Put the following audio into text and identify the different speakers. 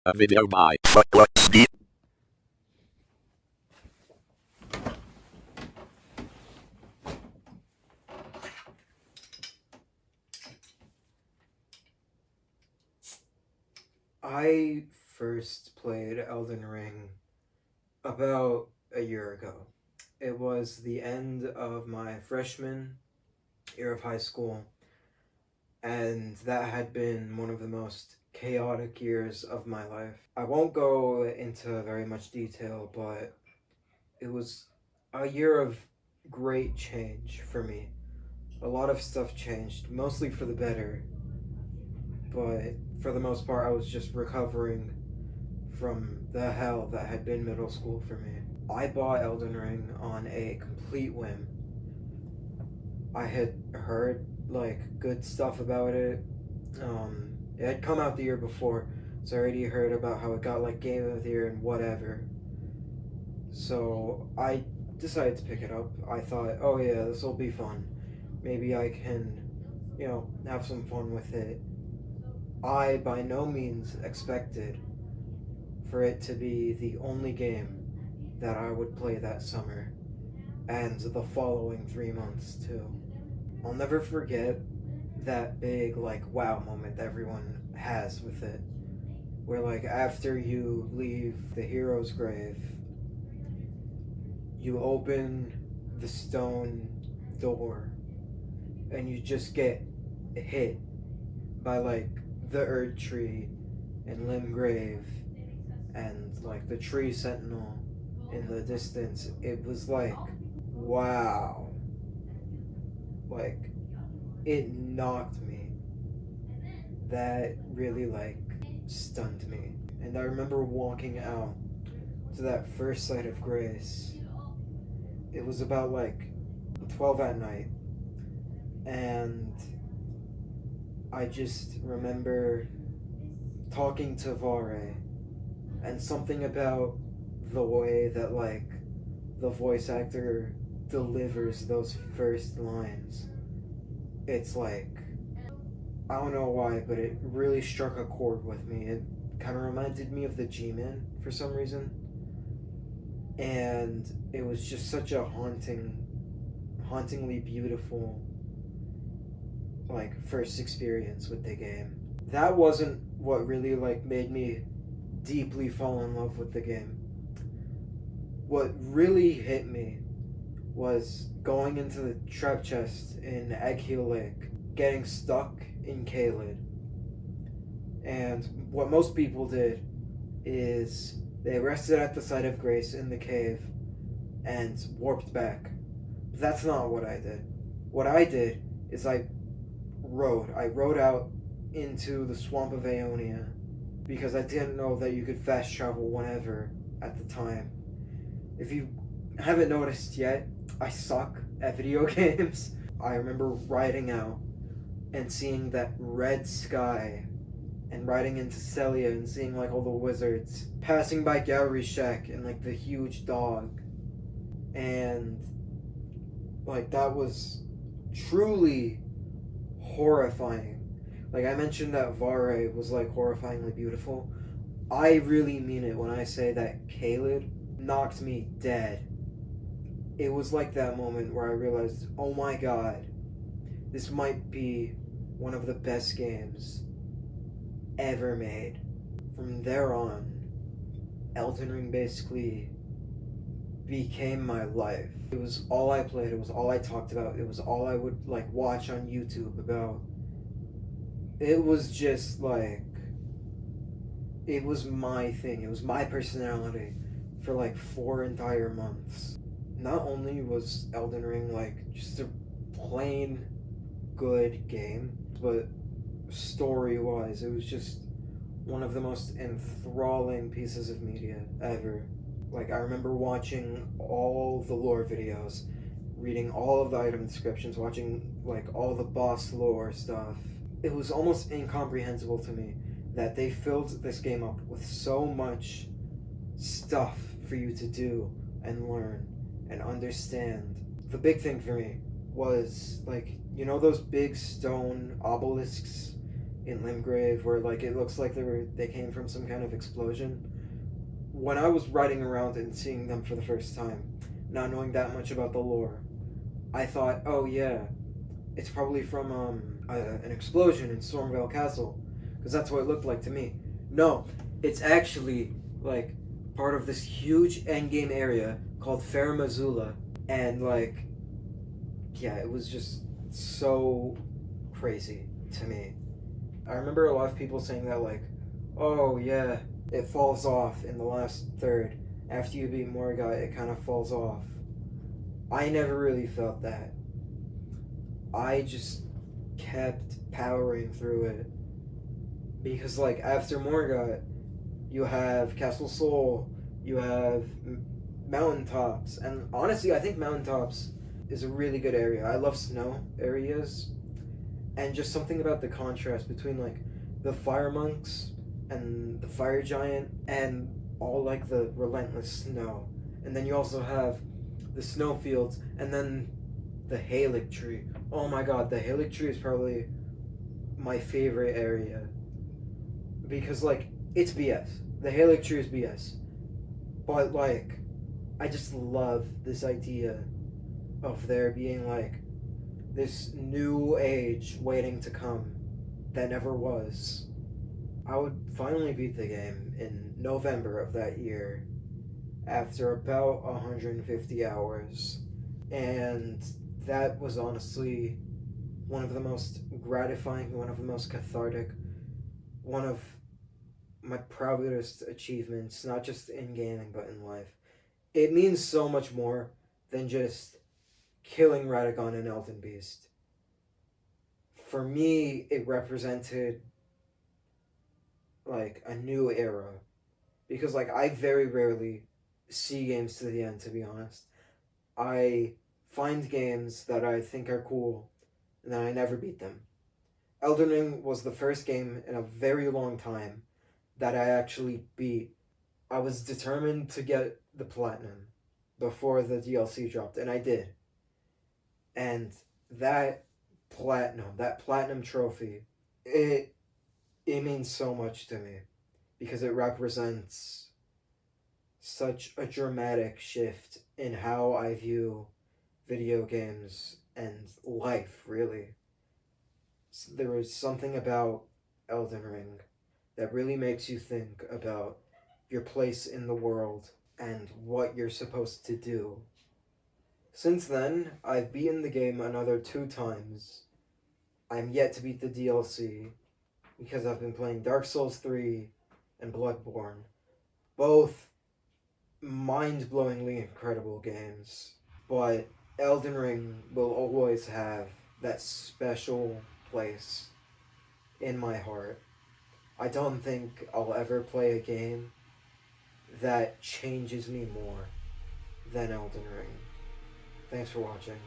Speaker 1: A video by Fuck.
Speaker 2: I first played Elden Ring about a year ago. It was the end of my freshman year of high school, and that had been one of the most chaotic years of my life. I won't go into very much detail, but it was a year of great change for me. A lot of stuff changed, mostly for the better, but for the most part, I was just recovering from the hell that had been middle school for me. I bought Elden Ring on a complete whim. I had heard good stuff about it. It had come out the year before, so I already heard about how it got Game of the Year and whatever. So I decided to pick it up. I thought, oh yeah, this will be fun. Maybe I can, have some fun with it. I by no means expected for it to be the only game that I would play that summer and the following 3 months too. I'll never forget that big wow moment that everyone has with it, where after you leave the hero's grave, you open the stone door and you just get hit by the Erd Tree and Limgrave and the tree sentinel in the distance. It was wow. It knocked me. That really stunned me. And I remember walking out to that first sight of grace. It was about 12 at night. And I just remember talking to Vare and something about the way that the voice actor delivers those first lines. It's I don't know why, but it really struck a chord with me. It kind of reminded me of the G-Man for some reason. And it was just such a hauntingly beautiful first experience with the game. That wasn't what really made me deeply fall in love with the game. What really hit me was going into the trap chest in Eggheel Lake, getting stuck in Caelid. And what most people did is they rested at the site of grace in the cave and warped back. But that's not what I did. What I did is I rode out into the swamp of Aeonia because I didn't know that you could fast travel whenever at the time. If you haven't noticed yet, I suck at video games. I remember riding out and seeing that red sky and riding into Celia and seeing all the wizards, passing by Gaurishek and the huge dog. And that was truly horrifying. I mentioned that Vare was horrifyingly beautiful. I really mean it when I say that Caelid knocked me dead. It was that moment where I realized, oh my god, this might be one of the best games ever made. From there on, Elden Ring basically became my life. It was all I played, it was all I talked about, it was all I would watch on YouTube about. It was just it was my thing, it was my personality for 4 entire months. Not only was Elden Ring just a plain good game, but story-wise, it was just one of the most enthralling pieces of media ever. I remember watching all the lore videos, reading all of the item descriptions, watching all the boss lore stuff. It was almost incomprehensible to me that they filled this game up with so much stuff for you to do and learn and understand. The big thing for me was those big stone obelisks in Limgrave where like it looks like they came from some kind of explosion. When I was riding around and seeing them for the first time, not knowing that much about the lore, I thought, oh yeah, it's probably from an explosion in Stormvale Castle, because that's what it looked like to me. No, it's actually like part of this huge endgame area called Fair Mazula, and like, yeah, it was just so crazy to me. I remember a lot of people saying that like, oh yeah, it falls off in the last third. After you beat Morgoth, it kind of falls off. I never really felt that. I just kept powering through it. Because, like, after Morgoth, you have Castle Sol, you have mountaintops. And honestly, I think mountaintops is a really good area. I love snow areas. And just something about the contrast between, like, the fire monks and the fire giant and all, like, the relentless snow. And then you also have the snowfields and then the Halig tree. Oh my god, the Halig tree is probably my favorite area. Because, like, it's BS. The Halig tree is BS. But, like, I just love this idea of there being, like, this new age waiting to come that never was. I would finally beat the game in November of that year after about 150 hours. And that was honestly one of the most gratifying, one of the most cathartic, one of my proudest achievements, not just in gaming but in life. It means so much more than just killing Radagon and Elden Beast. For me, it represented like a new era because like I very rarely see games to the end, to be honest. I find games that I think are cool and then I never beat them. Elden Ring was the first game in a very long time that I actually beat. I was determined to get the platinum before the DLC dropped, and I did. And that platinum trophy, it means so much to me because it represents such a dramatic shift in how I view video games and life, really. So there is something about Elden Ring that really makes you think about your place in the world and what you're supposed to do. Since then, I've beaten the game another 2 times. I'm yet to beat the DLC because I've been playing Dark Souls 3 and Bloodborne. Both mind-blowingly incredible games. But Elden Ring will always have that special place in my heart. I don't think I'll ever play a game that changes me more than Elden Ring. Thanks for watching.